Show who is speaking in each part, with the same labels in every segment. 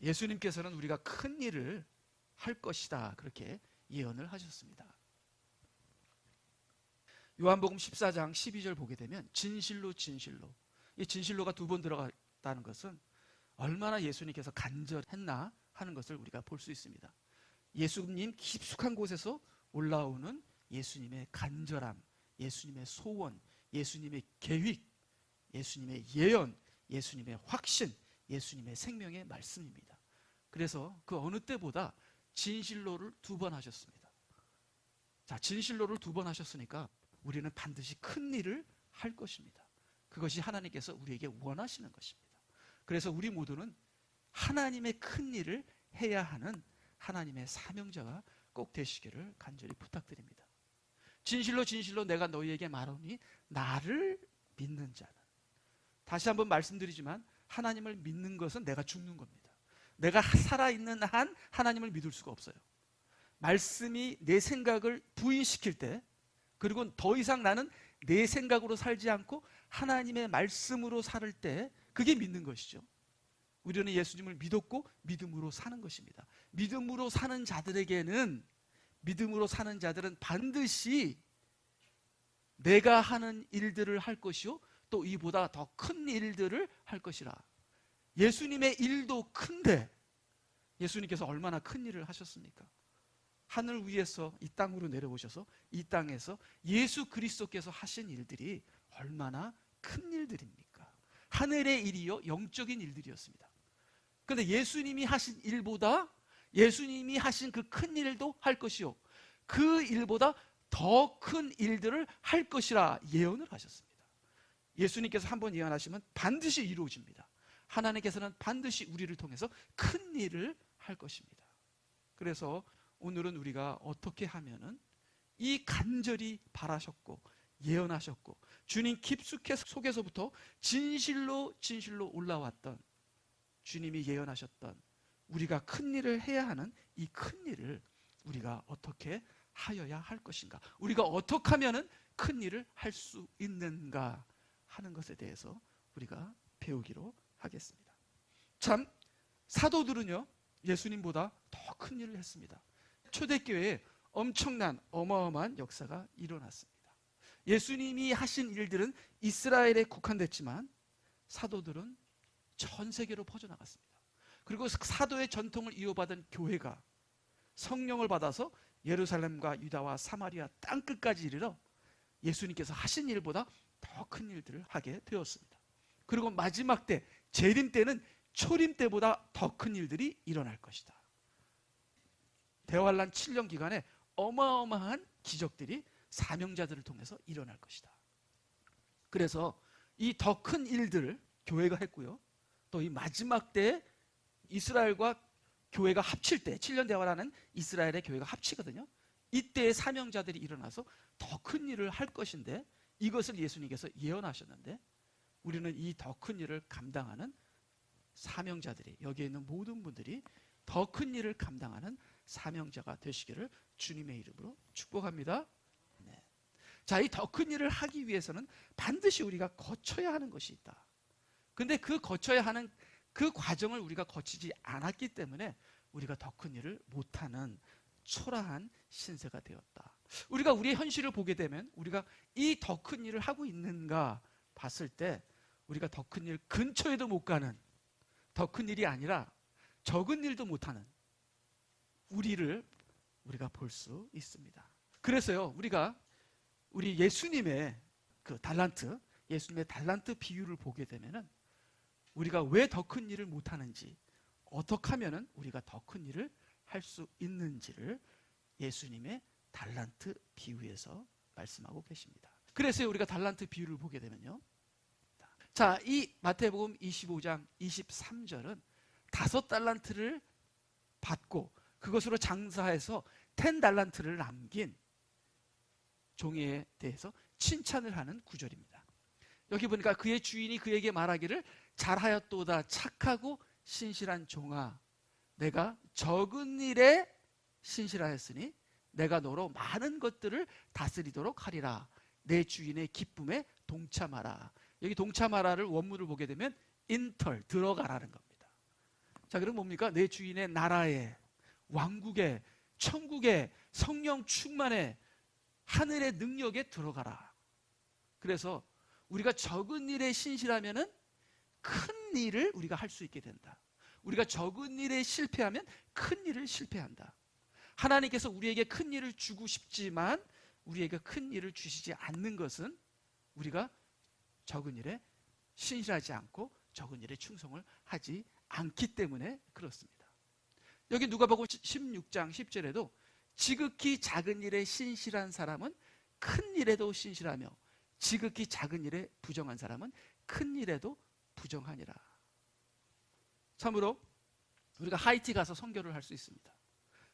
Speaker 1: 예수님께서는 우리가 큰 일을 할 것이다, 그렇게 예언을 하셨습니다. 요한복음 14장 12절 보게 되면 진실로 진실로, 이 진실로가 2번 들어갔다는 것은 얼마나 예수님께서 간절했나 하는 것을 우리가 볼 수 있습니다. 예수님 깊숙한 곳에서 올라오는 예수님의 간절함, 예수님의 소원, 예수님의 계획, 예수님의 예언, 예수님의 확신, 예수님의 생명의 말씀입니다. 그래서 그 어느 때보다 진실로를 2번 하셨습니다. 자, 진실로를 2번 하셨으니까 우리는 반드시 큰 일을 할 것입니다. 그것이 하나님께서 우리에게 원하시는 것입니다. 그래서 우리 모두는 하나님의 큰 일을 해야 하는 하나님의 사명자가 꼭 되시기를 간절히 부탁드립니다. 진실로 진실로 내가 너희에게 말하니 나를 믿는 자는, 다시 한번 말씀드리지만 하나님을 믿는 것은 내가 죽는 겁니다. 내가 살아있는 한 하나님을 믿을 수가 없어요. 말씀이 내 생각을 부인시킬 때, 그리고 더 이상 나는 내 생각으로 살지 않고 하나님의 말씀으로 살 때, 그게 믿는 것이죠. 우리는 예수님을 믿었고 믿음으로 사는 것입니다. 믿음으로 사는 자들은 반드시 내가 하는 일들을 할 것이요 또 이보다 더 큰 일들을 할 것이라. 예수님의 일도 큰데 예수님께서 얼마나 큰 일을 하셨습니까? 하늘 위에서 이 땅으로 내려오셔서 이 땅에서 예수 그리스도께서 하신 일들이 얼마나 큰 일들입니까? 하늘의 일이요 영적인 일들이었습니다. 그런데 예수님이 하신 일보다, 예수님이 하신 그 큰 일도 할 것이요 그 일보다 더 큰 일들을 할 것이라 예언을 하셨습니다. 예수님께서 한번 예언하시면 반드시 이루어집니다. 하나님께서는 반드시 우리를 통해서 큰 일을 할 것입니다. 그래서 오늘은 우리가 어떻게 하면은 이 간절히 바라셨고 예언하셨고 주님 깊숙이 속에서부터 진실로 올라왔던 주님이 예언하셨던 우리가 큰 일을 해야 하는 이 큰 일을 우리가 어떻게 하여야 할 것인가, 우리가 어떻게 하면은 큰 일을 할 수 있는가 하는 것에 대해서 우리가 배우기로 하겠습니다. 참 사도들은요 예수님보다 더 큰 일을 했습니다. 초대교회에 엄청난 어마어마한 역사가 일어났습니다. 예수님이 하신 일들은 이스라엘에 국한됐지만 사도들은 전 세계로 퍼져나갔습니다. 그리고 사도의 전통을 이어받은 교회가 성령을 받아서 예루살렘과 유다와 사마리아 땅끝까지 이르러 예수님께서 하신 일보다 더 큰 일들을 하게 되었습니다. 그리고 마지막 때, 재림 때는 초림 때보다 더 큰 일들이 일어날 것이다. 대환란 7년 기간에 어마어마한 기적들이 사명자들을 통해서 일어날 것이다. 그래서 이 더 큰 일들을 교회가 했고요, 또 이 마지막 때 이스라엘과 교회가 합칠 때, 7년 대환란은 이스라엘의 교회가 합치거든요. 이때의 사명자들이 일어나서 더 큰 일을 할 것인데, 이것을 예수님께서 예언하셨는데 우리는 이 더 큰 일을 감당하는 사명자들이, 여기에 있는 모든 분들이 더 큰 일을 감당하는 사명자가 되시기를 주님의 이름으로 축복합니다. 네. 자, 이 더 큰 일을 하기 위해서는 반드시 우리가 거쳐야 하는 것이 있다. 근데 그 거쳐야 하는 그 과정을 우리가 거치지 않았기 때문에 우리가 더 큰 일을 못하는 초라한 신세가 되었다. 우리가 우리의 현실을 보게 되면 우리가 이 더 큰 일을 하고 있는가 봤을 때 우리가 더 큰 일 근처에도 못 가는, 더 큰 일이 아니라 적은 일도 못하는 우리가 볼 수 있습니다. 그래서요 우리 예수님의 그 달란트, 예수님의 달란트 비유를 보게 되면은 우리가 왜 더 큰 일을 못하는지, 어떻게 하면은 우리가 더 큰 일을 할 수 있는지를 예수님의 달란트 비유에서 말씀하고 계십니다. 그래서 우리가 달란트 비유를 보게 되면요, 자, 이 마태복음 25장 23절은 5달란트를 받고 그것으로 장사해서 10달란트를 남긴 종에 대해서 칭찬을 하는 구절입니다. 여기 보니까 그의 주인이 그에게 말하기를 잘하였도다 착하고 신실한 종아, 내가 적은 일에 신실하였으니 내가 너로 많은 것들을 다스리도록 하리라. 내 주인의 기쁨에 동참하라. 여기 동참하라를 원문을 보게 되면 인터, 들어가라는 겁니다. 자, 그럼 뭡니까? 내 주인의 나라에, 왕국에, 천국에, 성령 충만에, 하늘의 능력에 들어가라. 그래서 우리가 적은 일에 신실하면은 큰 일을 우리가 할 수 있게 된다. 우리가 적은 일에 실패하면 큰 일을 실패한다. 하나님께서 우리에게 큰 일을 주고 싶지만 우리에게 큰 일을 주시지 않는 것은 우리가 적은 일에 신실하지 않고 적은 일에 충성을 하지 않기 때문에 그렇습니다. 여기 누가복음 16장 10절에도 지극히 작은 일에 신실한 사람은 큰 일에도 신실하며 지극히 작은 일에 부정한 사람은 큰 일에도 부정하니라. 참으로 우리가 하이티 가서 선교를 할 수 있습니다.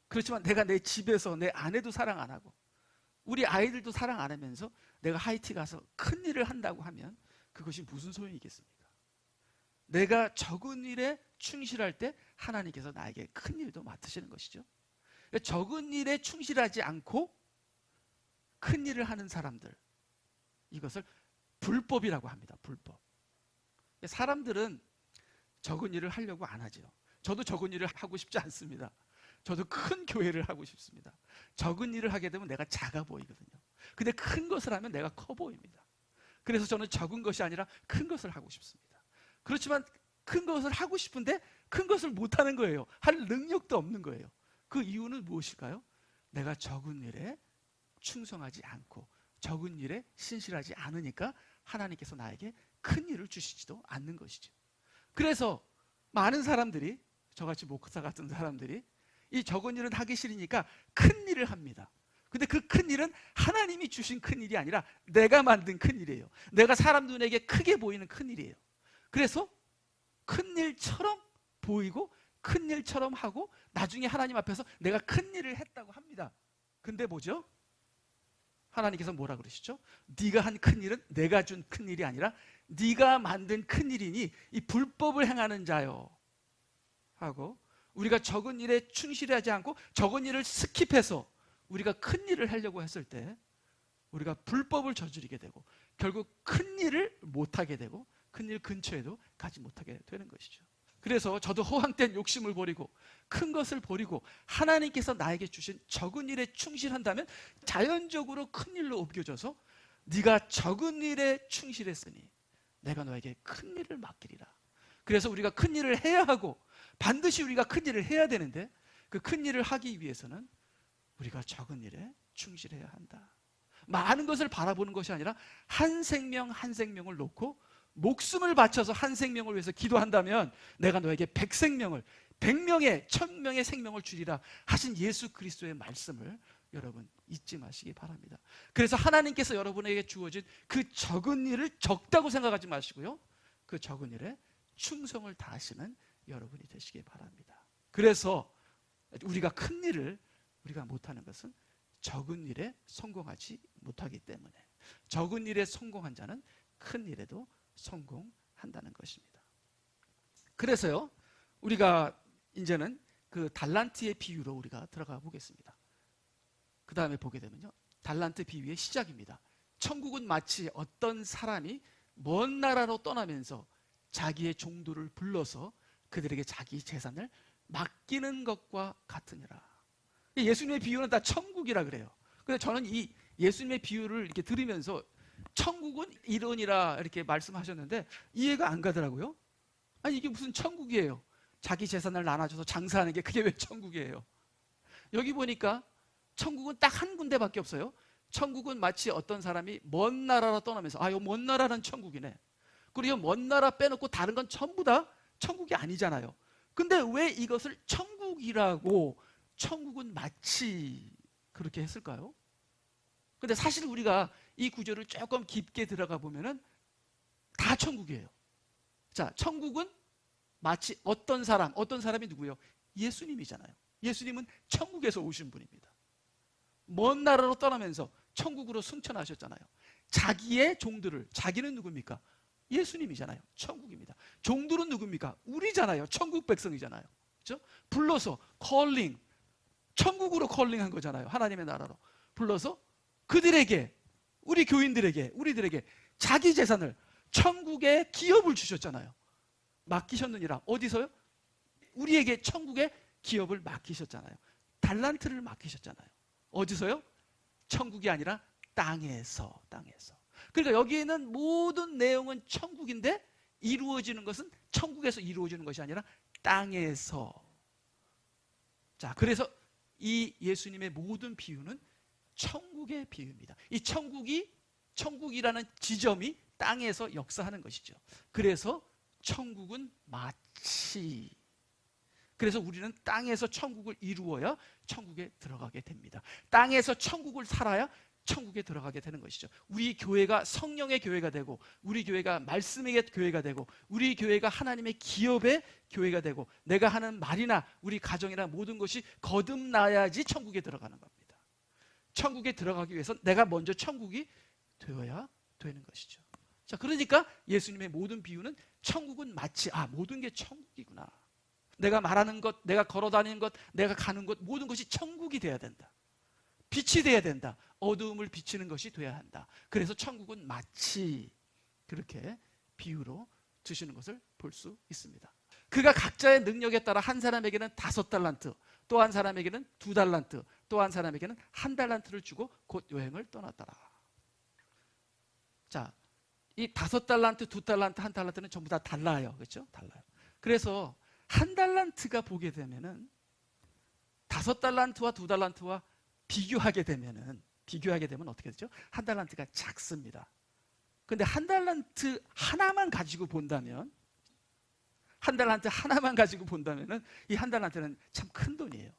Speaker 1: 그렇지만 내가 내 집에서 내 아내도 사랑 안 하고 우리 아이들도 사랑 안 하면서 내가 하이티 가서 큰 일을 한다고 하면 그것이 무슨 소용이겠습니까? 내가 적은 일에 충실할 때 하나님께서 나에게 큰 일도 맡으시는 것이죠. 적은 일에 충실하지 않고 큰 일을 하는 사람들, 이것을 불법이라고 합니다. 불법. 사람들은 적은 일을 하려고 안 하죠. 저도 적은 일을 하고 싶지 않습니다. 저도 큰 교회를 하고 싶습니다. 적은 일을 하게 되면 내가 작아 보이거든요. 근데 큰 것을 하면 내가 커 보입니다. 그래서 저는 적은 것이 아니라 큰 것을 하고 싶습니다. 그렇지만 큰 것을 하고 싶은데 큰 것을 못하는 거예요. 할 능력도 없는 거예요. 그 이유는 무엇일까요? 내가 적은 일에 충성하지 않고 적은 일에 신실하지 않으니까 하나님께서 나에게 큰 일을 주시지도 않는 것이죠. 그래서 많은 사람들이, 저같이 목사 같은 사람들이 이 적은 일은 하기 싫으니까 큰 일을 합니다. 근데 그 큰 일은 하나님이 주신 큰 일이 아니라 내가 만든 큰 일이에요. 내가 사람 눈에게 크게 보이는 큰 일이에요. 그래서 큰 일처럼 보이고 큰 일처럼 하고 나중에 하나님 앞에서 내가 큰 일을 했다고 합니다. 근데 뭐죠? 하나님께서 뭐라 그러시죠? 네가 한 큰 일은 내가 준 큰 일이 아니라 네가 만든 큰 일이니 이 불법을 행하는 자요 하고, 우리가 적은 일에 충실하지 않고 적은 일을 스킵해서 우리가 큰 일을 하려고 했을 때 우리가 불법을 저지르게 되고 결국 큰 일을 못하게 되고 큰 일 근처에도 가지 못하게 되는 것이죠. 그래서 저도 허황된 욕심을 버리고 큰 것을 버리고 하나님께서 나에게 주신 적은 일에 충실한다면 자연적으로 큰 일로 옮겨져서 네가 적은 일에 충실했으니 내가 너에게 큰 일을 맡기리라. 그래서 우리가 큰 일을 해야 하고 반드시 우리가 큰 일을 해야 되는데 그 큰 일을 하기 위해서는 우리가 적은 일에 충실해야 한다. 많은 것을 바라보는 것이 아니라 한 생명 한 생명을 놓고 목숨을 바쳐서 한 생명을 위해서 기도한다면 내가 너에게 100생명을 100명의 1000명의 생명을 주리라 하신 예수 그리스도의 말씀을 여러분 잊지 마시기 바랍니다. 그래서 하나님께서 여러분에게 주어진 그 적은 일을 적다고 생각하지 마시고요, 그 적은 일에 충성을 다하시는 여러분이 되시기 바랍니다. 그래서 우리가 큰 일을 우리가 못하는 것은 적은 일에 성공하지 못하기 때문에 적은 일에 성공한 자는 큰 일에도 성공한다는 것입니다. 그래서요, 우리가 이제는 그 달란트의 비유로 우리가 들어가 보겠습니다. 그 다음에 보게 되면요, 달란트 비유의 시작입니다. 천국은 마치 어떤 사람이 먼 나라로 떠나면서 자기의 종들을 불러서 그들에게 자기 재산을 맡기는 것과 같으니라. 예수님의 비유는 다 천국이라 그래요. 근데 저는 이 예수님의 비유를 이렇게 들으면서 천국은 이러니라 이렇게 말씀하셨는데 이해가 안 가더라고요. 아니 이게 무슨 천국이에요? 자기 재산을 나눠줘서 장사하는 게 그게 왜 천국이에요? 여기 보니까 천국은 딱 한 군데밖에 없어요. 천국은 마치 어떤 사람이 먼 나라로 떠나면서 이 먼 나라는 천국이네. 그리고 먼 나라 빼놓고 다른 건 전부 다 천국이 아니잖아요. 근데 왜 이것을 천국이라고 천국은 마치 그렇게 했을까요? 근데 사실 우리가 이 구절을 조금 깊게 들어가 보면은 다 천국이에요. 자, 천국은 마치 어떤 사람이 누구예요? 예수님이잖아요. 예수님은 천국에서 오신 분입니다. 먼 나라로 떠나면서 천국으로 승천하셨잖아요. 자기의 종들을, 자기는 누굽니까? 예수님이잖아요. 천국입니다. 종들은 누굽니까? 우리잖아요. 천국 백성이잖아요. 그렇죠? 불러서 컬링, 천국으로 컬링한 거잖아요. 하나님의 나라로 불러서 그들에게, 우리 교인들에게, 우리들에게 자기 재산을, 천국의 기업을 주셨잖아요. 맡기셨느니라. 어디서요? 우리에게 천국의 기업을 맡기셨잖아요. 달란트를 맡기셨잖아요. 어디서요? 천국이 아니라 땅에서. 그러니까 여기에 있는 모든 내용은 천국인데 이루어지는 것은 천국에서 이루어지는 것이 아니라 땅에서. 자, 그래서 이 예수님의 모든 비유는 천국의 비유입니다. 이 천국이라는 지점이 땅에서 역사하는 것이죠. 그래서 천국은 마치, 그래서 우리는 땅에서 천국을 이루어야 천국에 들어가게 됩니다. 땅에서 천국을 살아야 천국에 들어가게 되는 것이죠. 우리 교회가 성령의 교회가 되고, 우리 교회가 말씀의 교회가 되고, 우리 교회가 하나님의 기업의 교회가 되고, 내가 하는 말이나 우리 가정이나 모든 것이 거듭나야지 천국에 들어가는 겁니다. 천국에 들어가기 위해서 내가 먼저 천국이 되어야 되는 것이죠. 자, 그러니까 예수님의 모든 비유는 천국은 마치, 모든 게 천국이구나. 내가 말하는 것, 내가 걸어다니는 것, 내가 가는 것, 모든 것이 천국이 돼야 된다. 빛이 돼야 된다. 어두움을 비치는 것이 돼야 한다. 그래서 천국은 마치, 그렇게 비유로 주시는 것을 볼 수 있습니다. 그가 각자의 능력에 따라 한 사람에게는 5달란트, 또 한 사람에게는 2달란트, 또 한 사람에게는 1달란트를 주고 곧 여행을 떠났더라. 자, 이 5달란트, 2달란트, 1달란트는 전부 다 달라요. 그렇죠? 달라요. 그래서 1달란트가 보게 되면은 5달란트와 2달란트와 비교하게 되면 어떻게 되죠? 1달란트가 작습니다. 근데 1달란트 하나만 가지고 본다면, 1달란트 하나만 가지고 본다면은 이 1달란트는 참 큰 돈이에요.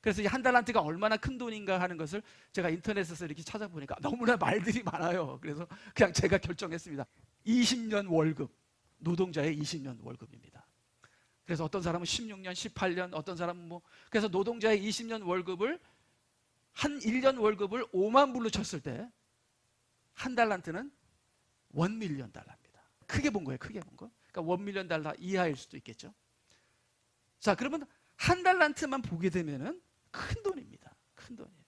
Speaker 1: 그래서 이 1달란트가 얼마나 큰 돈인가 하는 것을 제가 인터넷에서 이렇게 찾아보니까 너무나 말들이 많아요. 그래서 그냥 제가 결정했습니다. 20년 월급, 노동자의 20년 월급입니다. 그래서 어떤 사람은 16년, 18년, 어떤 사람은 그래서 노동자의 20년 월급을 한 1년 월급을 5만 불로 쳤을 때 1달란트는 1밀리언 달러입니다. 크게 본 거예요. 크게 본 거. 그러니까 1밀리언 달러 이하일 수도 있겠죠. 자, 그러면 1달란트만 보게 되면은 큰 돈입니다. 큰 돈이에요.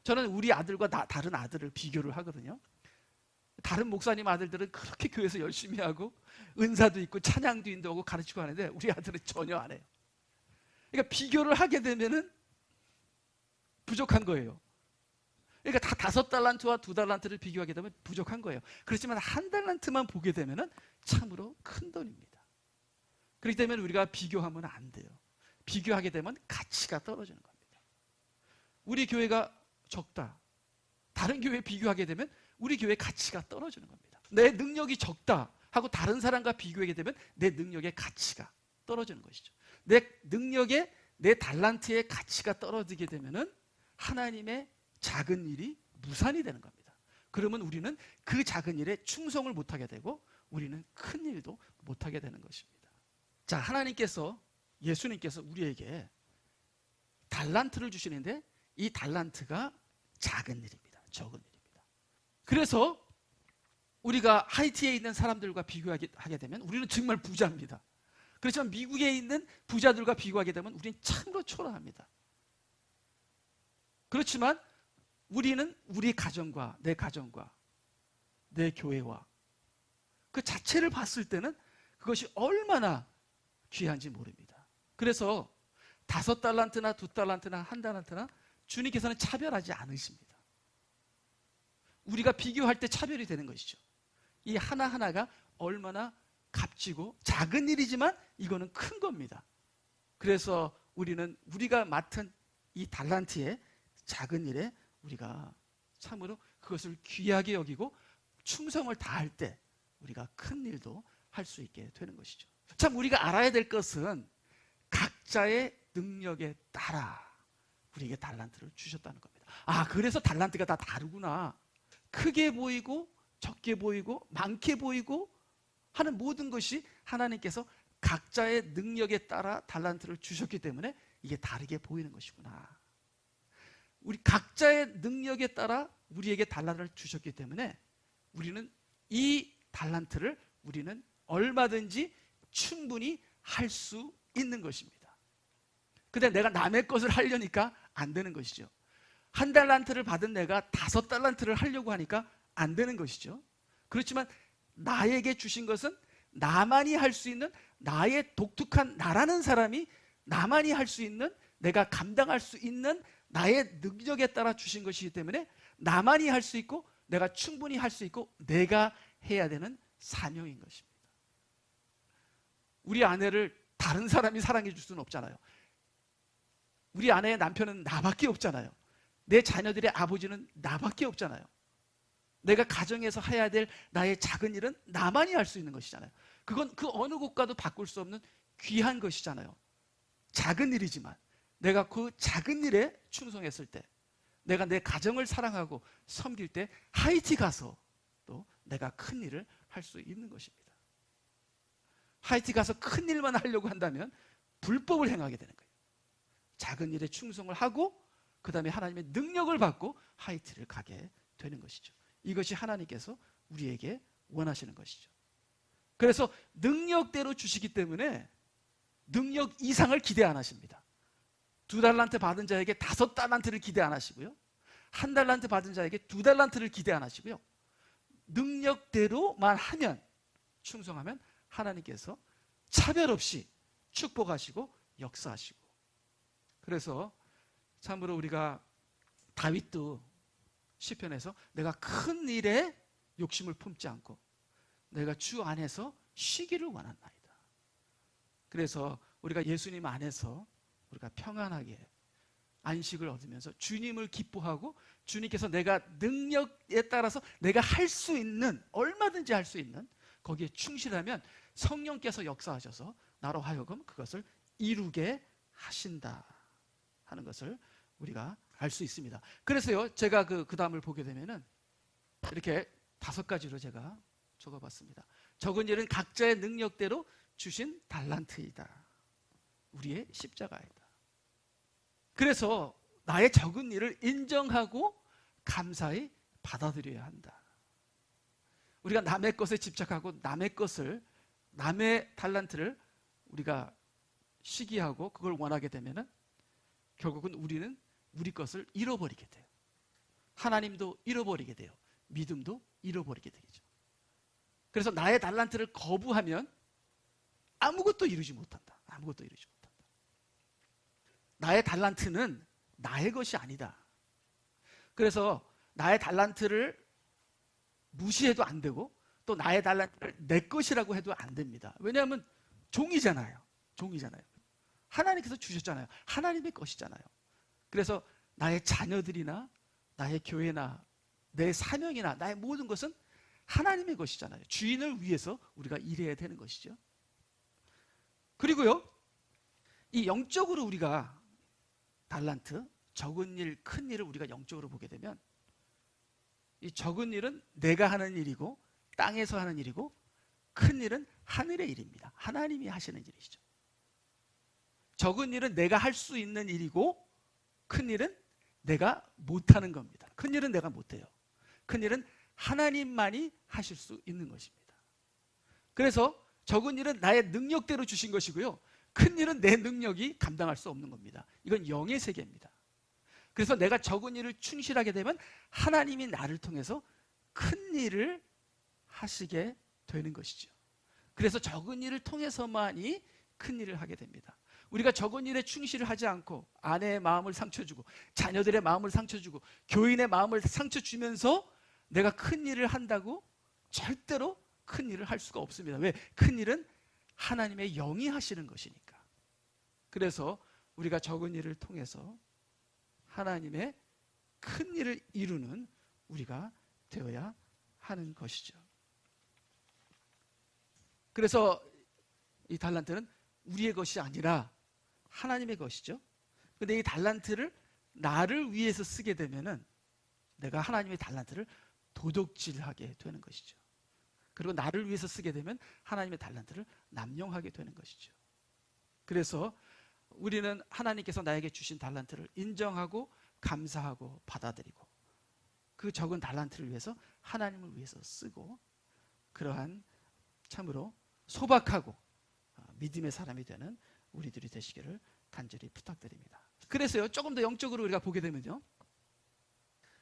Speaker 1: 저는 우리 아들과 다른 아들을 비교를 하거든요. 다른 목사님 아들들은 그렇게 교회에서 열심히 하고 은사도 있고 찬양도 인도하고 가르치고 하는데 우리 아들은 전혀 안 해요. 그러니까 비교를 하게 되면은 부족한 거예요. 그러니까 다 5달란트와 2달란트를 비교하게 되면 부족한 거예요. 그렇지만 1달란트만 보게 되면은 참으로 큰 돈입니다. 그렇기 때문에 우리가 비교하면 안 돼요. 비교하게 되면 가치가 떨어지는 겁니다. 우리 교회가 적다, 다른 교회에 비교하게 되면 우리 교회의 가치가 떨어지는 겁니다. 내 능력이 적다 하고 다른 사람과 비교하게 되면 내 능력의 가치가 떨어지는 것이죠. 내 능력에, 내 달란트의 가치가 떨어지게 되면은 하나님의 작은 일이 무산이 되는 겁니다. 그러면 우리는 그 작은 일에 충성을 못하게 되고 우리는 큰 일도 못하게 되는 것입니다. 자, 하나님께서, 예수님께서 우리에게 달란트를 주시는데 이 달란트가 작은 일입니다. 적은 일입니다. 그래서 우리가 하이티에 있는 사람들과 비교하게 되면 우리는 정말 부자입니다. 그렇지만 미국에 있는 부자들과 비교하게 되면 우리는 참으로 초라합니다. 그렇지만 우리는 우리 가정과 내 교회와 그 자체를 봤을 때는 그것이 얼마나 귀한지 모릅니다. 그래서 5달란트나 2달란트나 1달란트나 주님께서는 차별하지 않으십니다. 우리가 비교할 때 차별이 되는 것이죠. 이 하나하나가 얼마나 값지고 작은 일이지만 이거는 큰 겁니다. 그래서 우리가 맡은 이 달란트의 작은 일에 우리가 참으로 그것을 귀하게 여기고 충성을 다할 때 우리가 큰 일도 할 수 있게 되는 것이죠. 참 우리가 알아야 될 것은 각자의 능력에 따라 우리에게 달란트를 주셨다는 겁니다. 그래서 달란트가 다 다르구나. 크게 보이고 적게 보이고 많게 보이고 하는 모든 것이 하나님께서 각자의 능력에 따라 달란트를 주셨기 때문에 이게 다르게 보이는 것이구나. 우리 각자의 능력에 따라 우리에게 달란트를 주셨기 때문에 우리는 이 달란트를 우리는 얼마든지 충분히 할 수 있는 것입니다. 근데 내가 남의 것을 하려니까 안 되는 것이죠. 1달란트를 받은 내가 5달란트를 하려고 하니까 안 되는 것이죠. 그렇지만 나에게 주신 것은 나만이 할 수 있는, 나의 독특한 나라는 사람이 나만이 할 수 있는, 내가 감당할 수 있는 나의 능력에 따라 주신 것이기 때문에 나만이 할 수 있고 내가 충분히 할 수 있고 내가 해야 되는 사명인 것입니다. 우리 아내를 다른 사람이 사랑해 줄 수는 없잖아요. 우리 아내의 남편은 나밖에 없잖아요. 내 자녀들의 아버지는 나밖에 없잖아요. 내가 가정에서 해야 될 나의 작은 일은 나만이 할 수 있는 것이잖아요. 그건 그 어느 곳과도 바꿀 수 없는 귀한 것이잖아요. 작은 일이지만 내가 그 작은 일에 충성했을 때, 내가 내 가정을 사랑하고 섬길 때 하이티 가서 또 내가 큰 일을 할 수 있는 것입니다. 하이티 가서 큰 일만 하려고 한다면 불법을 행하게 되는 거예요. 작은 일에 충성을 하고 그 다음에 하나님의 능력을 받고 하이티를 가게 되는 것이죠. 이것이 하나님께서 우리에게 원하시는 것이죠. 그래서 능력대로 주시기 때문에 능력 이상을 기대 안 하십니다. 2달란트 받은 자에게 5달란트를 기대 안 하시고요, 1달란트 받은 자에게 2달란트를 기대 안 하시고요, 능력대로만 하면, 충성하면 하나님께서 차별 없이 축복하시고 역사하시고. 그래서 참으로 우리가 다윗도 시편에서 내가 큰 일에 욕심을 품지 않고 내가 주 안에서 쉬기를 원한나이다. 그래서 우리가 예수님 안에서 우리가 평안하게 안식을 얻으면서 주님을 기뻐하고, 주님께서 내가 능력에 따라서 내가 할 수 있는, 얼마든지 할 수 있는 거기에 충실하면 성령께서 역사하셔서 나로 하여금 그것을 이루게 하신다 하는 것을 우리가 알 수 있습니다. 그래서요, 제가 그 다음을 보게 되면은 이렇게 5가지로 제가 적어봤습니다. 적은 일은 각자의 능력대로 주신 달란트이다. 우리의 십자가이다. 그래서 나의 적은 일을 인정하고 감사히 받아들여야 한다. 우리가 남의 것에 집착하고 남의 것을, 남의 달란트를 우리가 시기하고 그걸 원하게 되면은 결국은 우리는 우리 것을 잃어버리게 돼요. 하나님도 잃어버리게 돼요. 믿음도 잃어버리게 되겠죠. 그래서 나의 달란트를 거부하면 아무것도 이루지 못한다. 아무것도 이루지 못한다. 나의 달란트는 나의 것이 아니다. 그래서 나의 달란트를 무시해도 안 되고 또 나의 달란트를 내 것이라고 해도 안 됩니다. 왜냐하면 종이잖아요. 종이잖아요. 하나님께서 주셨잖아요. 하나님의 것이잖아요. 그래서 나의 자녀들이나 나의 교회나 내 사명이나 나의 모든 것은 하나님의 것이잖아요. 주인을 위해서 우리가 일해야 되는 것이죠. 그리고요, 이 영적으로 우리가 달란트, 적은 일, 큰 일을 우리가 영적으로 보게 되면 이 적은 일은 내가 하는 일이고 땅에서 하는 일이고, 큰 일은 하늘의 일입니다. 하나님이 하시는 일이시죠. 적은 일은 내가 할 수 있는 일이고, 큰 일은 내가 못하는 겁니다. 큰 일은 내가 못해요. 큰 일은 하나님만이 하실 수 있는 것입니다. 그래서 적은 일은 나의 능력대로 주신 것이고요, 큰 일은 내 능력이 감당할 수 없는 겁니다. 이건 영의 세계입니다. 그래서 내가 적은 일을 충실하게 되면 하나님이 나를 통해서 큰 일을 하시게 되는 것이죠. 그래서 적은 일을 통해서만이 큰 일을 하게 됩니다. 우리가 적은 일에 충실을 하지 않고 아내의 마음을 상처 주고 자녀들의 마음을 상처 주고 교인의 마음을 상처 주면서 내가 큰 일을 한다고 절대로 큰 일을 할 수가 없습니다. 왜? 큰 일은 하나님의 영이 하시는 것이니까. 그래서 우리가 적은 일을 통해서 하나님의 큰 일을 이루는 우리가 되어야 하는 것이죠. 그래서 이 달란트는 우리의 것이 아니라 하나님의 것이죠. 근데 이 달란트를 나를 위해서 쓰게 되면은 내가 하나님의 달란트를 도둑질하게 되는 것이죠. 그리고 나를 위해서 쓰게 되면 하나님의 달란트를 남용하게 되는 것이죠. 그래서 우리는 하나님께서 나에게 주신 달란트를 인정하고 감사하고 받아들이고 그 적은 달란트를 위해서 하나님을 위해서 쓰고, 그러한 참으로 소박하고 믿음의 사람이 되는 우리들이 되시기를 간절히 부탁드립니다. 그래서요, 조금 더 영적으로 우리가 보게 되면요,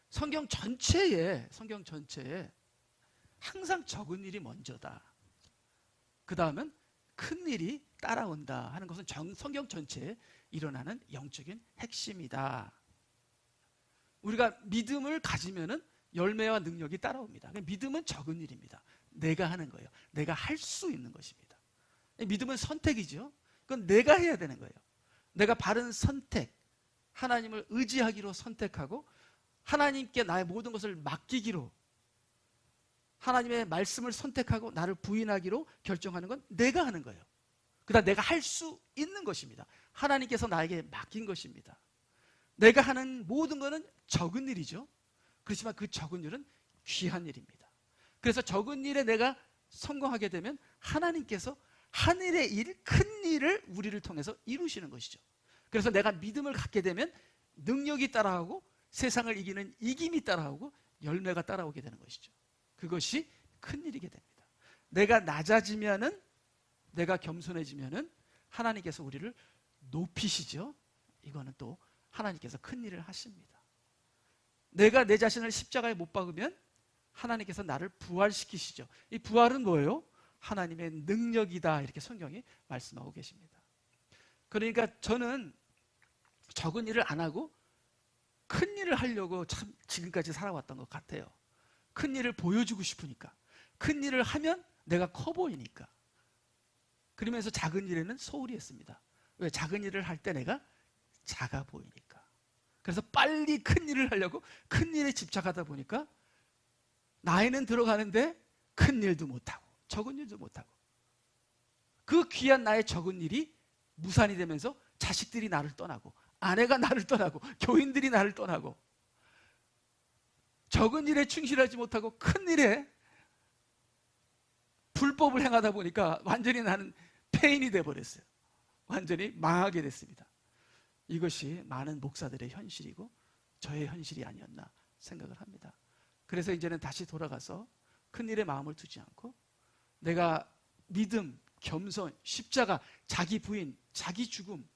Speaker 1: 성경 전체에 항상 적은 일이 먼저다. 그 다음은 큰 일이 따라온다 하는 것은 성경 전체에 일어나는 영적인 핵심이다. 우리가 믿음을 가지면은 열매와 능력이 따라옵니다. 믿음은 적은 일입니다. 내가 하는 거예요. 내가 할 수 있는 것입니다. 믿음은 선택이죠. 그건 내가 해야 되는 거예요. 내가 바른 선택, 하나님을 의지하기로 선택하고 하나님께 나의 모든 것을 맡기기로, 하나님의 말씀을 선택하고 나를 부인하기로 결정하는 건 내가 하는 거예요. 그다음 내가 할 수 있는 것입니다. 하나님께서 나에게 맡긴 것입니다. 내가 하는 모든 것은 적은 일이죠. 그렇지만 그 적은 일은 귀한 일입니다. 그래서 적은 일에 내가 성공하게 되면 하나님께서 하늘의 일, 큰 일을 우리를 통해서 이루시는 것이죠. 그래서 내가 믿음을 갖게 되면 능력이 따라오고 세상을 이기는 이김이 따라오고 열매가 따라오게 되는 것이죠. 그것이 큰 일이게 됩니다. 내가 낮아지면은, 내가 겸손해지면은 하나님께서 우리를 높이시죠. 이거는 또 하나님께서 큰 일을 하십니다. 내가 내 자신을 십자가에 못 박으면 하나님께서 나를 부활시키시죠. 이 부활은 뭐예요? 하나님의 능력이다, 이렇게 성경이 말씀하고 계십니다. 그러니까 저는 적은 일을 안 하고 큰 일을 하려고 참 지금까지 살아왔던 것 같아요. 큰 일을 보여주고 싶으니까, 큰 일을 하면 내가 커 보이니까. 그러면서 작은 일에는 소홀히 했습니다. 왜? 작은 일을 할 때 내가 작아 보이니까. 그래서 빨리 큰 일을 하려고 큰 일에 집착하다 보니까 나이는 들어가는데 큰 일도 못하고 적은 일도 못하고, 그 귀한 나의 적은 일이 무산이 되면서 자식들이 나를 떠나고 아내가 나를 떠나고 교인들이 나를 떠나고, 적은 일에 충실하지 못하고 큰 일에 불법을 행하다 보니까 완전히 나는 폐인이 돼버렸어요. 완전히 망하게 됐습니다. 이것이 많은 목사들의 현실이고 저의 현실이 아니었나 생각을 합니다. 그래서 이제는 다시 돌아가서 큰 일에 마음을 두지 않고 내가 믿음, 겸손, 십자가, 자기 부인, 자기 죽음,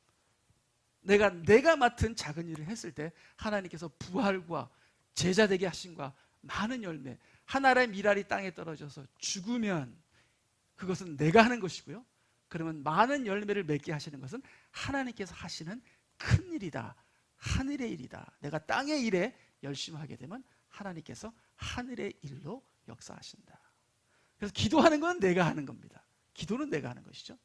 Speaker 1: 내가 맡은 작은 일을 했을 때 하나님께서 부활과 제자되게 하심과 많은 열매, 하나의 밀알이 땅에 떨어져서 죽으면 그것은 내가 하는 것이고요. 그러면 많은 열매를 맺게 하시는 것은 하나님께서 하시는 큰 일이다, 하늘의 일이다. 내가 땅의 일에 열심히 하게 되면 하나님께서 하늘의 일로 역사하신다. 그래서 기도하는 건 내가 하는 겁니다. 기도는 내가 하는 것이죠.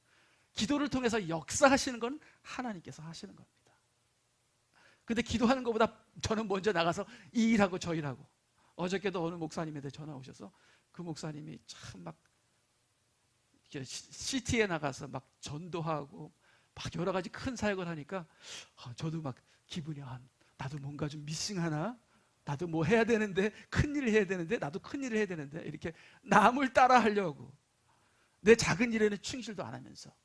Speaker 1: 기도를 통해서 역사하시는 건 하나님께서 하시는 겁니다. 근데 기도하는 것보다 저는 먼저 나가서 이 일하고 저 일하고. 어저께도 어느 목사님한테 전화 오셔서 그 목사님이 참 막 시티에 나가서 막 전도하고 막 여러 가지 큰 사역을 하니까 저도 막 기분이, 나도 뭔가 좀 미싱하나? 나도 뭐 해야 되는데, 큰 일을 해야 되는데, 나도 큰 일을 해야 되는데, 이렇게 남을 따라 하려고 내 작은 일에는 충실도 안 하면서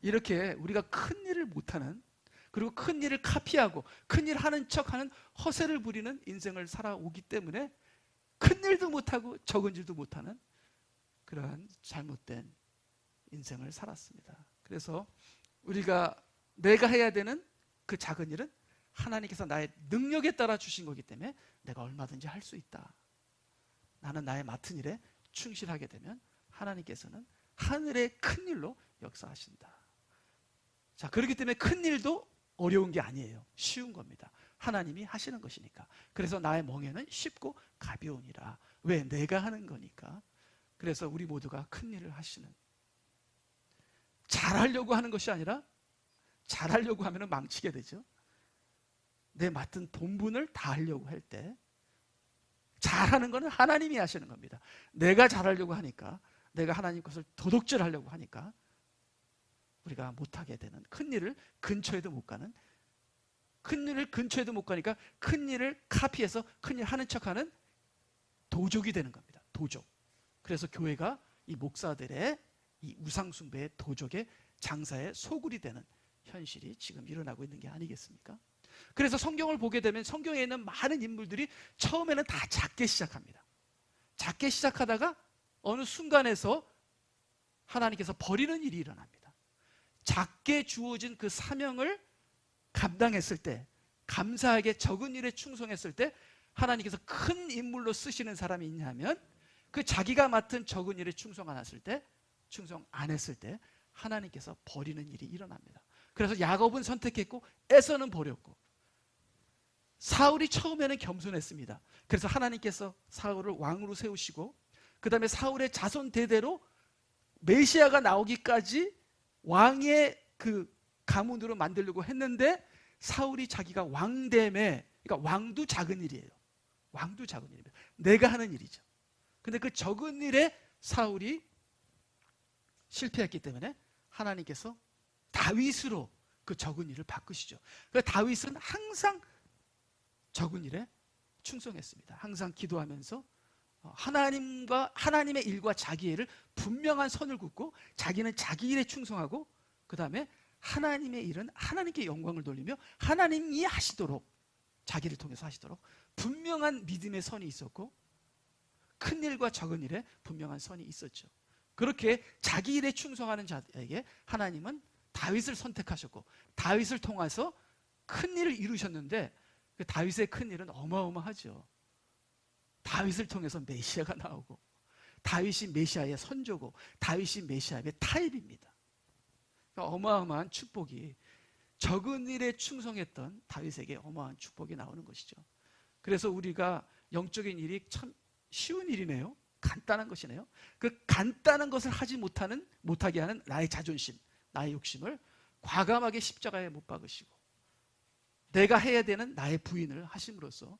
Speaker 1: 이렇게 우리가 큰 일을 못하는, 그리고 큰 일을 카피하고 큰 일 하는 척하는 허세를 부리는 인생을 살아오기 때문에 큰 일도 못하고 적은 일도 못하는 그러한 잘못된 인생을 살았습니다. 그래서 내가 해야 되는 그 작은 일은 하나님께서 나의 능력에 따라 주신 거기 때문에 내가 얼마든지 할 수 있다. 나는 나의 맡은 일에 충실하게 되면 하나님께서는 하늘의 큰 일로 역사하신다. 자, 그렇기 때문에 큰 일도 어려운 게 아니에요. 쉬운 겁니다. 하나님이 하시는 것이니까. 그래서 나의 멍에는 쉽고 가벼우니라. 왜? 내가 하는 거니까. 그래서 우리 모두가 큰 일을 하시는, 잘하려고 하는 것이 아니라 잘하려고 하면 망치게 되죠. 내 맡은 본분을 다 하려고 할 때 잘하는 것은 하나님이 하시는 겁니다. 내가 잘하려고 하니까, 내가 하나님 것을 도둑질하려고 하니까 우리가 못하게 되는, 큰 일을 근처에도 못 가는, 큰 일을 근처에도 못 가니까 큰 일을 카피해서 큰 일 하는 척하는 도적이 되는 겁니다. 도적. 그래서 교회가 이 목사들의 이 우상숭배의 도적의 장사의 소굴이 되는 현실이 지금 일어나고 있는 게 아니겠습니까? 그래서 성경을 보게 되면 성경에 있는 많은 인물들이 처음에는 다 작게 시작합니다. 작게 시작하다가 어느 순간에서 하나님께서 버리는 일이 일어납니다. 작게 주어진 그 사명을 감당했을 때, 감사하게 적은 일에 충성했을 때 하나님께서 큰 인물로 쓰시는 사람이 있냐면 그 자기가 맡은 적은 일에 충성 안 했을 때 충성 안 했을 때 하나님께서 버리는 일이 일어납니다. 그래서 야곱은 선택했고 에서는 버렸고, 사울이 처음에는 겸손했습니다. 그래서 하나님께서 사울을 왕으로 세우시고, 그 다음에 사울의 자손 대대로 메시아가 나오기까지 왕의 그 가문으로 만들려고 했는데, 사울이 자기가 왕됨에, 그러니까 왕도 작은 일이에요. 왕도 작은 일입니다. 내가 하는 일이죠. 근데 그 적은 일에 사울이 실패했기 때문에 하나님께서 다윗으로 그 적은 일을 바꾸시죠. 그 다윗은 항상 적은 일에 충성했습니다. 항상 기도하면서 하나님의 일과 자기 일을 분명한 선을 긋고, 자기는 자기 일에 충성하고, 그 다음에 하나님의 일은 하나님께 영광을 돌리며 하나님이 하시도록, 자기를 통해서 하시도록 분명한 믿음의 선이 있었고, 큰 일과 적은 일에 분명한 선이 있었죠. 그렇게 자기 일에 충성하는 자에게 하나님은 다윗을 선택하셨고, 다윗을 통해서 큰 일을 이루셨는데, 그 다윗의 큰 일은 어마어마하죠. 다윗을 통해서 메시아가 나오고, 다윗이 메시아의 선조고, 다윗이 메시아의 타입입니다. 그러니까 어마어마한 축복이, 적은 일에 충성했던 다윗에게 어마어마한 축복이 나오는 것이죠. 그래서 우리가 영적인 일이 참 쉬운 일이네요. 간단한 것이네요. 그 간단한 것을 하지 못하게 하는 나의 자존심, 나의 욕심을 과감하게 십자가에 못 박으시고, 내가 해야 되는 나의 부인을 하심으로써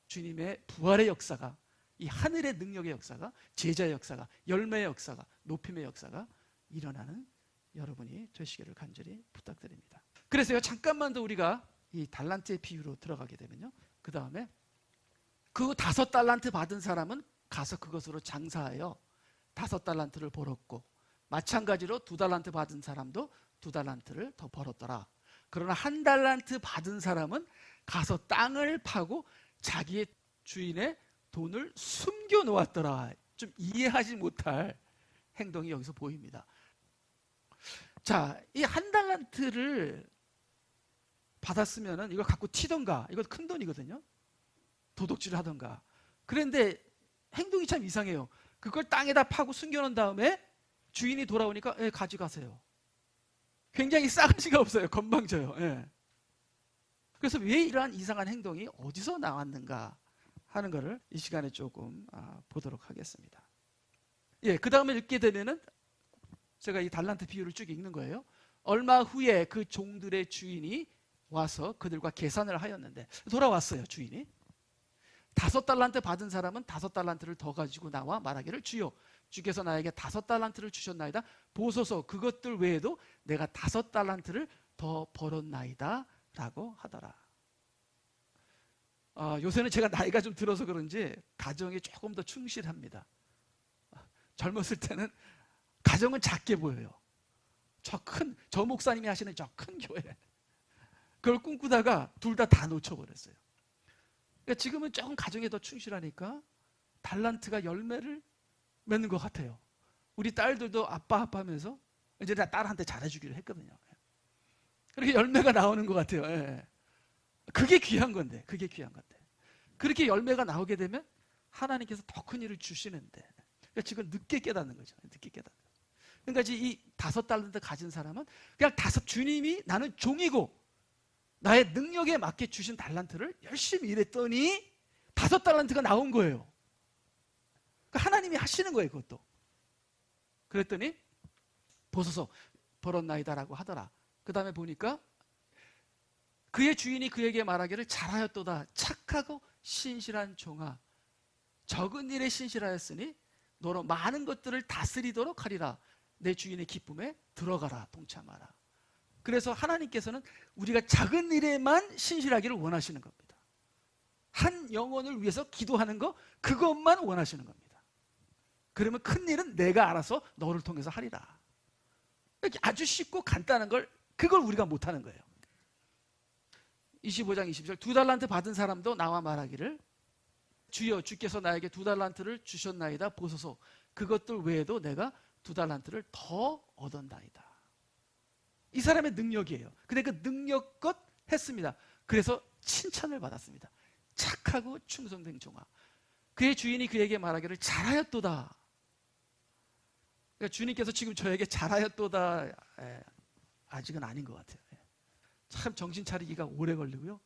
Speaker 1: 주님의 부활의 역사가, 이 하늘의 능력의 역사가, 제자의 역사가, 열매의 역사가, 높임의 역사가 일어나는 여러분이 되시기를 간절히 부탁드립니다. 그래서요, 잠깐만 더 우리가 이 달란트의 비유로 들어가게 되면요, 그 다음에 그 5달란트 받은 사람은 가서 그것으로 장사하여 5달란트를 벌었고, 마찬가지로 2달란트 받은 사람도 2달란트를 더 벌었더라. 그러나 1달란트 받은 사람은 가서 땅을 파고 자기의 주인의 돈을 숨겨 놓았더라. 좀 이해하지 못할 행동이 여기서 보입니다. 자, 이 1달란트를 받았으면은 이걸 갖고 튀던가, 이거 큰 돈이거든요. 도둑질을 하던가. 그런데 행동이 참 이상해요. 그걸 땅에다 파고 숨겨놓은 다음에 주인이 돌아오니까 가져가세요. 굉장히 싸가지가 없어요. 건방져요. 예. 그래서 왜 이러한 이상한 행동이 어디서 나왔는가 하는 것을 이 시간에 조금 보도록 하겠습니다. 예, 그 다음에 읽게 되면은 제가 이 달란트 비유를 쭉 읽는 거예요. 얼마 후에 그 종들의 주인이 와서 그들과 계산을 하였는데, 돌아왔어요. 주인이 5달란트 받은 사람은 5달란트를 더 가지고 나와 말하기를, 주여, 주께서 나에게 5달란트를 주셨나이다. 보소서, 그것들 외에도 내가 5달란트를 더 벌었나이다 라고 하더라. 요새는 제가 나이가 좀 들어서 그런지 가정에 조금 더 충실합니다. 젊었을 때는 가정은 작게 보여요. 저 목사님이 하시는 저 큰 교회, 그걸 꿈꾸다가 둘 다 놓쳐버렸어요. 그러니까 지금은 조금 가정에 더 충실하니까 달란트가 열매를 맺는 것 같아요. 우리 딸들도 아빠 하면서 이제 나 딸한테 잘해주기로 했거든요. 그렇게 열매가 나오는 것 같아요. 예. 그게 귀한 건데, 그게 귀한 건데. 그렇게 열매가 나오게 되면 하나님께서 더 큰 일을 주시는데, 그러니까 지금 늦게 깨닫는 거죠. 늦게 깨닫는 거죠. 그러니까 이 5달란트 가진 사람은 그냥 주님이 나는 종이고 나의 능력에 맞게 주신 달란트를 열심히 일했더니 5달란트가 나온 거예요. 그러니까 하나님이 하시는 거예요, 그것도. 그랬더니 보소서 벌었나이다라고 하더라. 그 다음에 보니까 그의 주인이 그에게 말하기를, 잘하였도다 착하고 신실한 종아, 적은 일에 신실하였으니 너로 많은 것들을 다스리도록 하리라. 내 주인의 기쁨에 들어가라, 동참하라. 그래서 하나님께서는 우리가 작은 일에만 신실하기를 원하시는 겁니다. 한 영혼을 위해서 기도하는 거, 그것만 원하시는 겁니다. 그러면 큰 일은 내가 알아서 너를 통해서 하리라. 이렇게 아주 쉽고 간단한 걸, 그걸 우리가 못하는 거예요. 25장 20절, 2달란트 받은 사람도 나와 말하기를, 주여, 주께서 나에게 2달란트를 주셨나이다. 보소서, 그것들 외에도 내가 2달란트를 더 얻었나이다. 이 사람의 능력이에요. 근데 그 능력껏 했습니다. 그래서 칭찬을 받았습니다. 착하고 충성된 종아. 그의 주인이 그에게 말하기를, 잘하였도다. 그러니까 주님께서 지금 저에게 잘하였도다, 아직은 아닌 것 같아요. 참 정신 차리기가 오래 걸리고요.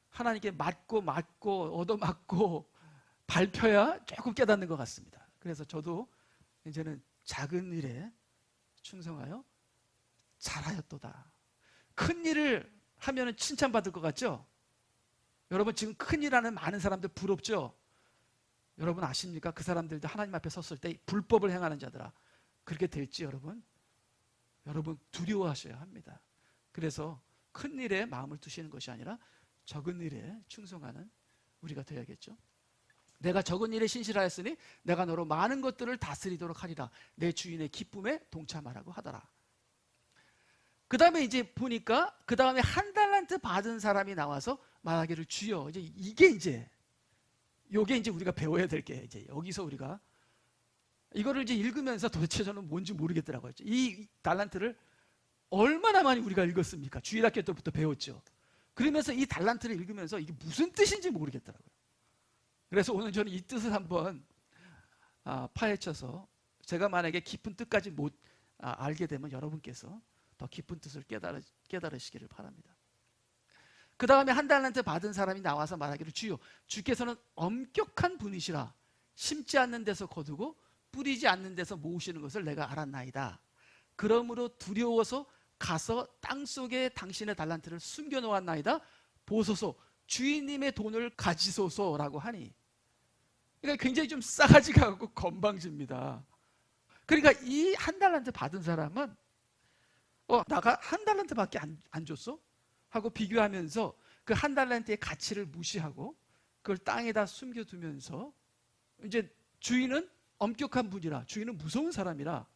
Speaker 1: 하나님께 맞고 얻어맞고 밟혀야 조금 깨닫는 것 같습니다. 그래서 저도 이제는 작은 일에 충성하여 잘하였도다. 큰 일을 하면 칭찬받을 것 같죠? 여러분 지금 큰 일 하는 많은 사람들 부럽죠? 여러분 아십니까? 그 사람들도 하나님 앞에 섰을 때 불법을 행하는 자들아, 그렇게 될지 여러분 두려워하셔야 합니다. 그래서 큰 일에 마음을 두시는 것이 아니라 적은 일에 충성하는 우리가 되어야겠죠. 내가 적은 일에 신실하였으니 내가 너로 많은 것들을 다스리도록 하리라. 내 주인의 기쁨에 동참하라고 하더라. 그 다음에 이제 보니까 그 다음에 한 달란트 받은 사람이 나와서 말하기를 주여. 이게 우리가 배워야 될 게 이제 여기서 우리가 이거를 이제 읽으면서 도대체 저는 뭔지 모르겠더라고요. 이 달란트를 얼마나 많이 우리가 읽었습니까? 주일학교 때부터 배웠죠. 그러면서 이 달란트를 읽으면서 이게 무슨 뜻인지 모르겠더라고요. 그래서 오늘 저는 이 뜻을 한번 파헤쳐서 제가 만약에 깊은 뜻까지 못 알게 되면 여러분께서 더 깊은 뜻을 깨달으시기를 바랍니다. 그 다음에 한 달란트 받은 사람이 나와서 말하기를 주여, 주께서는 엄격한 분이시라. 심지 않는 데서 거두고 뿌리지 않는 데서 모으시는 것을 내가 알았나이다. 그러므로 두려워서 가서 땅속에 당신의 달란트를 숨겨놓았나이다. 보소서, 주인님의 돈을 가지소서라고 하니, 그러니까 굉장히 좀 싸가지가 없고 건방집니다. 그러니까 이 한 달란트 받은 사람은 나가 한 달란트밖에 안 줬어? 하고 비교하면서 그 한 달란트의 가치를 무시하고 그걸 땅에다 숨겨두면서, 이제 주인은 엄격한 분이라, 주인은 무서운 사람이라,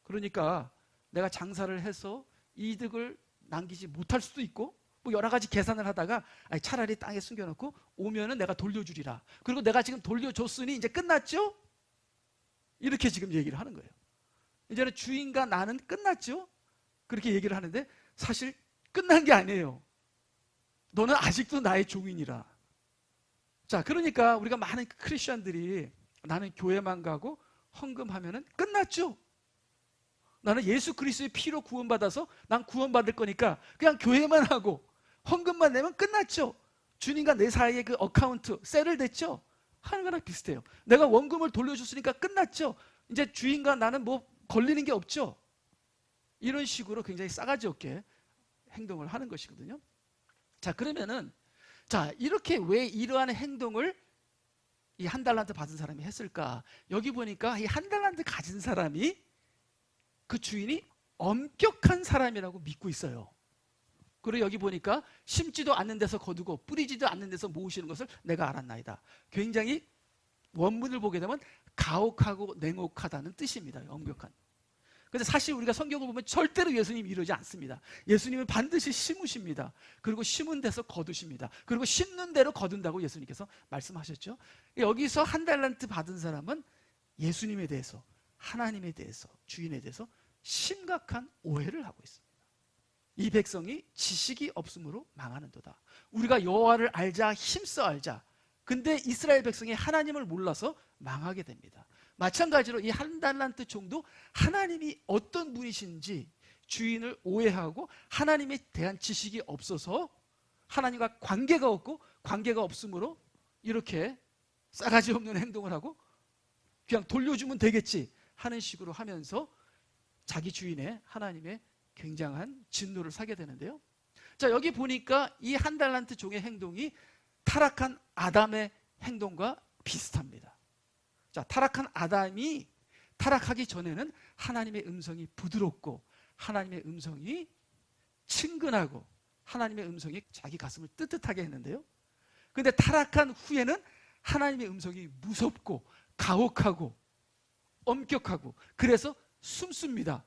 Speaker 1: 그러니까 내가 장사를 해서 이득을 남기지 못할 수도 있고 뭐 여러 가지 계산을 하다가 차라리 땅에 숨겨놓고 오면은 내가 돌려주리라. 그리고 내가 지금 돌려줬으니 이제 끝났죠? 이렇게 지금 얘기를 하는 거예요. 이제는 주인과 나는 끝났죠? 그렇게 얘기를 하는데 사실 끝난 게 아니에요. 너는 아직도 나의 종이니라. 자, 그러니까 우리가 많은 크리스천들이 나는 교회만 가고 헌금하면은 끝났죠? 나는 예수 그리스도의 피로 구원받아서 난 구원받을 거니까 그냥 교회만 하고 헌금만 내면 끝났죠? 주님과 내 사이에 그 어카운트 셀을 댔죠? 하는 거랑 비슷해요. 내가 원금을 돌려줬으니까 끝났죠? 이제 주인과 나는 뭐 걸리는 게 없죠? 이런 식으로 굉장히 싸가지 없게 행동을 하는 것이거든요. 자, 그러면은 이렇게 왜 이러한 행동을 이 한 달란트 받은 사람이 했을까? 여기 보니까 이 한 달란트 가진 사람이 그 주인이 엄격한 사람이라고 믿고 있어요. 그리고 여기 보니까 심지도 않는 데서 거두고 뿌리지도 않는 데서 모으시는 것을 내가 알았나이다. 굉장히 원문을 보게 되면 가혹하고 냉혹하다는 뜻입니다. 엄격한. 근데 사실 우리가 성경을 보면 절대로 예수님이 이러지 않습니다. 예수님은 반드시 심으십니다. 그리고 심은 데서 거두십니다. 그리고 심는 대로 거둔다고 예수님께서 말씀하셨죠. 여기서 한 달란트 받은 사람은 예수님에 대해서, 하나님에 대해서, 주인에 대해서 심각한 오해를 하고 있습니다. 이 백성이 지식이 없으므로 망하는도다. 우리가 여호와를 알자, 힘써 알자. 근데 이스라엘 백성이 하나님을 몰라서 망하게 됩니다. 마찬가지로 이 한 달란트 종도 하나님이 어떤 분이신지 주인을 오해하고 하나님에 대한 지식이 없어서 하나님과 관계가 없고 관계가 없으므로 이렇게 싸가지 없는 행동을 하고 그냥 돌려주면 되겠지 하는 식으로 하면서 자기 주인의 하나님의 굉장한 진노를 사게 되는데요. 자, 여기 보니까 이 한 달란트 종의 행동이 타락한 아담의 행동과 비슷합니다. 자, 타락한 아담이 타락하기 전에는 하나님의 음성이 부드럽고 하나님의 음성이 친근하고 하나님의 음성이 자기 가슴을 뜨뜻하게 했는데요. 그런데 타락한 후에는 하나님의 음성이 무섭고 가혹하고 엄격하고 그래서 숨습니다.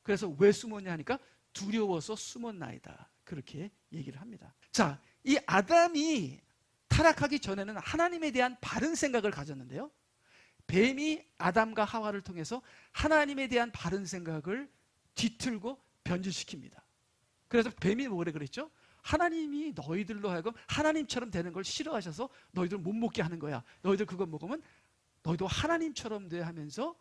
Speaker 1: 그래서 왜 숨었냐 하니까 두려워서 숨었나이다. 그렇게 얘기를 합니다. 자, 이 아담이 타락하기 전에는 하나님에 대한 바른 생각을 가졌는데요. 뱀이 아담과 하와를 통해서 하나님에 대한 바른 생각을 뒤틀고 변질시킵니다. 그래서 뱀이 뭐래 그랬죠? 하나님이 너희들로 하여금 하나님처럼 되는 걸 싫어하셔서 너희들 못 먹게 하는 거야. 너희들 그거 먹으면 너희도 하나님처럼 돼 하면서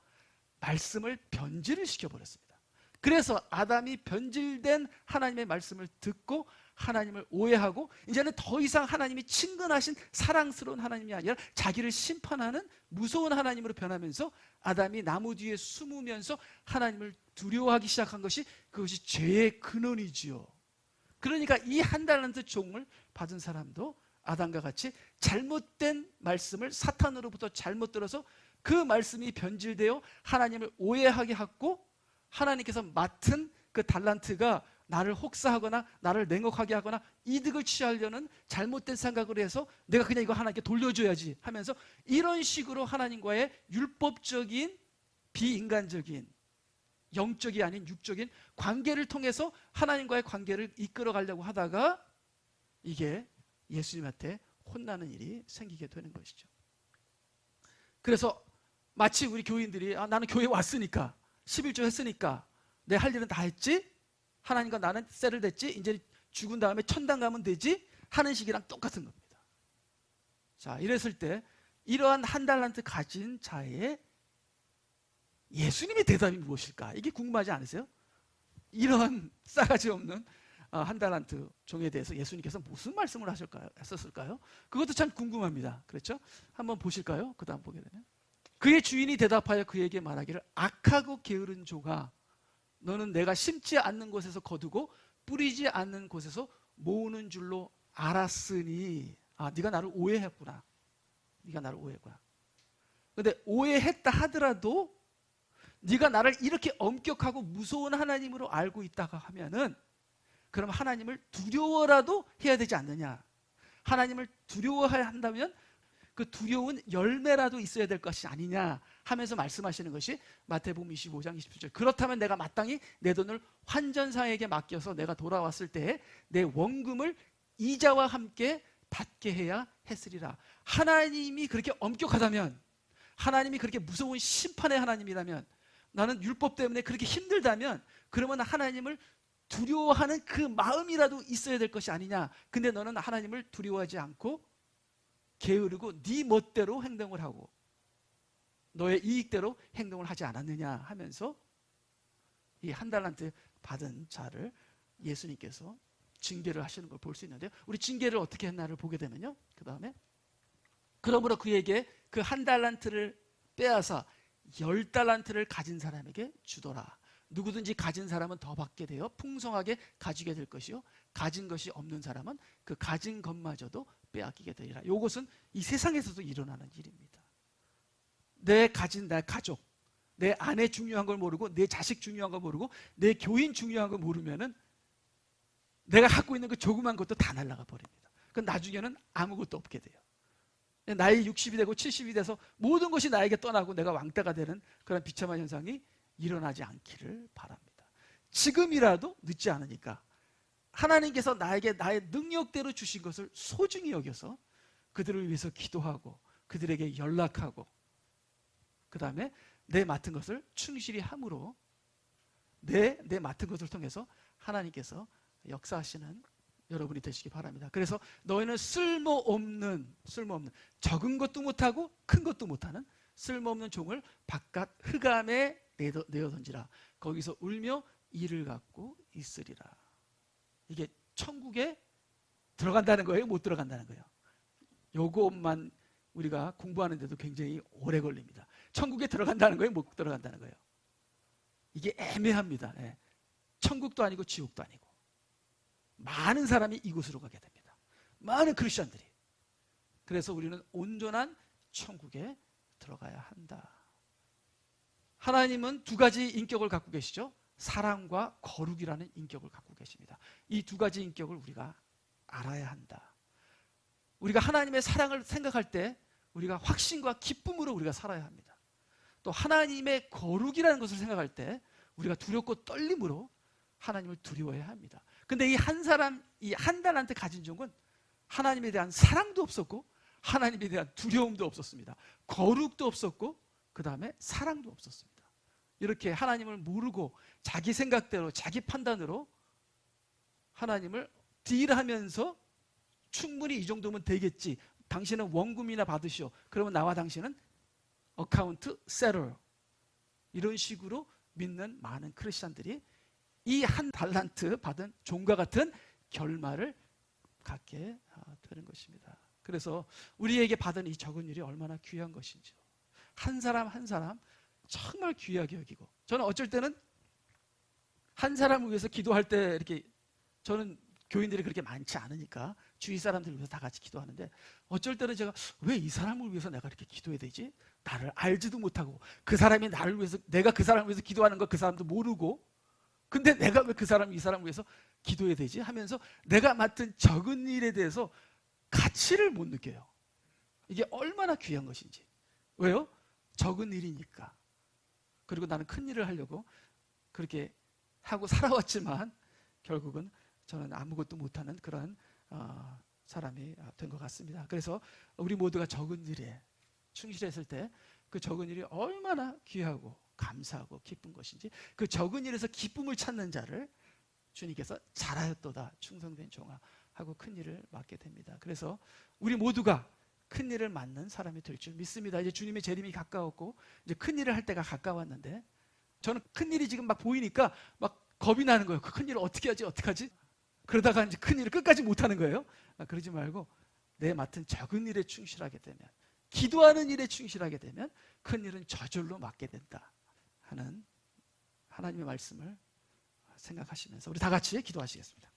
Speaker 1: 말씀을 변질을 시켜버렸습니다. 그래서 아담이 변질된 하나님의 말씀을 듣고 하나님을 오해하고 이제는 더 이상 하나님이 친근하신 사랑스러운 하나님이 아니라 자기를 심판하는 무서운 하나님으로 변하면서 아담이 나무 뒤에 숨으면서 하나님을 두려워하기 시작한 것이 그것이 죄의 근원이지요. 그러니까 이 한 달란트 종을 받은 사람도 아담과 같이 잘못된 말씀을 사탄으로부터 잘못 들어서 그 말씀이 변질되어 하나님을 오해하게 하고 하나님께서 맡은 그 달란트가 나를 혹사하거나 나를 냉혹하게 하거나 이득을 취하려는 잘못된 생각을 해서 내가 그냥 이거 하나님께 돌려줘야지 하면서 이런 식으로 하나님과의 율법적인 비인간적인 영적이 아닌 육적인 관계를 통해서 하나님과의 관계를 이끌어가려고 하다가 이게 예수님한테 혼나는 일이 생기게 되는 것이죠. 그래서 마치 우리 교인들이 나는 교회 왔으니까 11조 했으니까 내 할 일은 다 했지? 하나님과 나는 셀을 댔지? 이제 죽은 다음에 천당 가면 되지? 하는 식이랑 똑같은 겁니다. 자, 이랬을 때 이러한 한 달란트 가진 자의 예수님의 대답이 무엇일까? 이게 궁금하지 않으세요? 이러한 싸가지 없는 한 달란트 종에 대해서 예수님께서 무슨 말씀을 했었을까요? 그것도 참 궁금합니다. 그렇죠? 한번 보실까요? 그 다음 보게 되면 그의 주인이 대답하여 그에게 말하기를 악하고 게으른 종아, 너는 내가 심지 않는 곳에서 거두고 뿌리지 않는 곳에서 모으는 줄로 알았으니 네가 나를 오해했구나. 네가 나를 오해했구나. 그런데 오해했다 하더라도 네가 나를 이렇게 엄격하고 무서운 하나님으로 알고 있다가 하면은 그럼 하나님을 두려워라도 해야 되지 않느냐. 하나님을 두려워해야 한다면 그 두려운 열매라도 있어야 될 것이 아니냐 하면서 말씀하시는 것이 마태복음 25장 27절. 그렇다면 내가 마땅히 내 돈을 환전사에게 맡겨서 내가 돌아왔을 때에 내 원금을 이자와 함께 받게 해야 했으리라. 하나님이 그렇게 엄격하다면, 하나님이 그렇게 무서운 심판의 하나님이라면, 나는 율법 때문에 그렇게 힘들다면 그러면 하나님을 두려워하는 그 마음이라도 있어야 될 것이 아니냐. 근데 너는 하나님을 두려워하지 않고 게으르고 네 멋대로 행동을 하고 너의 이익대로 행동을 하지 않았느냐 하면서 이 한 달란트 받은 자를 예수님께서 징계를 하시는 걸 볼 수 있는데요. 우리 징계를 어떻게 했나를 보게 되면요. 그 다음에 그러므로 그에게 그 한 달란트를 빼앗아 10달란트를 가진 사람에게 주더라. 누구든지 가진 사람은 더 받게 되어 풍성하게 가지게 될 것이요, 가진 것이 없는 사람은 그 가진 것마저도 빼앗기게 되리라. 이것은 이 세상에서도 일어나는 일입니다. 내 가진 내 가족, 내 아내 중요한 걸 모르고 내 자식 중요한 걸 모르고 내 교인 중요한 걸 모르면은 내가 갖고 있는 그 조그만 것도 다 날아가 버립니다. 그 나중에는 아무것도 없게 돼요. 나이 60이 되고 70이 돼서 모든 것이 나에게 떠나고 내가 왕따가 되는 그런 비참한 현상이 일어나지 않기를 바랍니다. 지금이라도 늦지 않으니까 하나님께서 나에게 나의 능력대로 주신 것을 소중히 여겨서 그들을 위해서 기도하고 그들에게 연락하고 그 다음에 내 맡은 것을 충실히 함으로 내 맡은 것을 통해서 하나님께서 역사하시는 여러분이 되시기 바랍니다. 그래서 너희는 쓸모없는 적은 것도 못하고 큰 것도 못하는 쓸모없는 종을 바깥 흑암에 내어 던지라. 거기서 울며 이를 갖고 있으리라. 이게 천국에 들어간다는 거예요? 못 들어간다는 거예요? 요것만 우리가 공부하는데도 굉장히 오래 걸립니다. 천국에 들어간다는 거예요? 못 들어간다는 거예요? 이게 애매합니다. 예. 천국도 아니고 지옥도 아니고 많은 사람이 이곳으로 가게 됩니다. 많은 크리스천들이. 그래서 우리는 온전한 천국에 들어가야 한다. 하나님은 두 가지 인격을 갖고 계시죠. 사랑과 거룩이라는 인격을 갖고 계십니다. 이 두 가지 인격을 우리가 알아야 한다. 우리가 하나님의 사랑을 생각할 때 우리가 확신과 기쁨으로 우리가 살아야 합니다. 또 하나님의 거룩이라는 것을 생각할 때 우리가 두렵고 떨림으로 하나님을 두려워해야 합니다. 근데 이 한 사람, 이 한 달란트 가진 종은 하나님에 대한 사랑도 없었고 하나님에 대한 두려움도 없었습니다. 거룩도 없었고 그 다음에 사랑도 없었습니다. 이렇게 하나님을 모르고 자기 생각대로 자기 판단으로 하나님을 딜하면서 충분히 이 정도면 되겠지. 당신은 원금이나 받으시오. 그러면 나와 당신은 어카운트 세러. 이런 식으로 믿는 많은 크리스찬들이 이 한 달란트 받은 종과 같은 결말을 갖게 되는 것입니다. 그래서 우리에게 받은 이 적은 일이 얼마나 귀한 것인지요. 한 사람 한 사람 정말 귀하게 여기고, 저는 어쩔 때는 한 사람을 위해서 기도할 때 이렇게, 저는 교인들이 그렇게 많지 않으니까 주위 사람들을 위해서 다 같이 기도하는데, 어쩔 때는 제가 왜 이 사람을 위해서 내가 이렇게 기도해야 되지? 나를 알지도 못하고 그 사람이 나를 위해서, 내가 그 사람을 위해서 기도하는 거 그 사람도 모르고, 근데 내가 왜 그 사람, 이 사람을 위해서 기도해야 되지? 하면서 내가 맡은 적은 일에 대해서 가치를 못 느껴요. 이게 얼마나 귀한 것인지. 왜요? 적은 일이니까. 그리고 나는 큰 일을 하려고 그렇게 하고 살아왔지만 결국은 저는 아무것도 못하는 그런 사람이 된 것 같습니다. 그래서 우리 모두가 적은 일에 충실했을 때 그 적은 일이 얼마나 귀하고 감사하고 기쁜 것인지, 그 적은 일에서 기쁨을 찾는 자를 주님께서 잘하였도다 충성된 종아 하고 큰 일을 맡게 됩니다. 그래서 우리 모두가 큰 일을 맡는 사람이 될 줄 믿습니다. 이제 주님의 재림이 가까웠고 이제 큰 일을 할 때가 가까웠는데, 저는 큰 일이 지금 막 보이니까 막 겁이 나는 거예요. 그 큰 일을 어떻게 하지? 어떡하지? 그러다가 이제 큰 일을 끝까지 못 하는 거예요. 그러지 말고 내 맡은 적은 일에 충실하게 되면, 기도하는 일에 충실하게 되면 큰 일은 저절로 맡게 된다 하는 하나님의 말씀을 생각하시면서 우리 다 같이 기도하시겠습니다.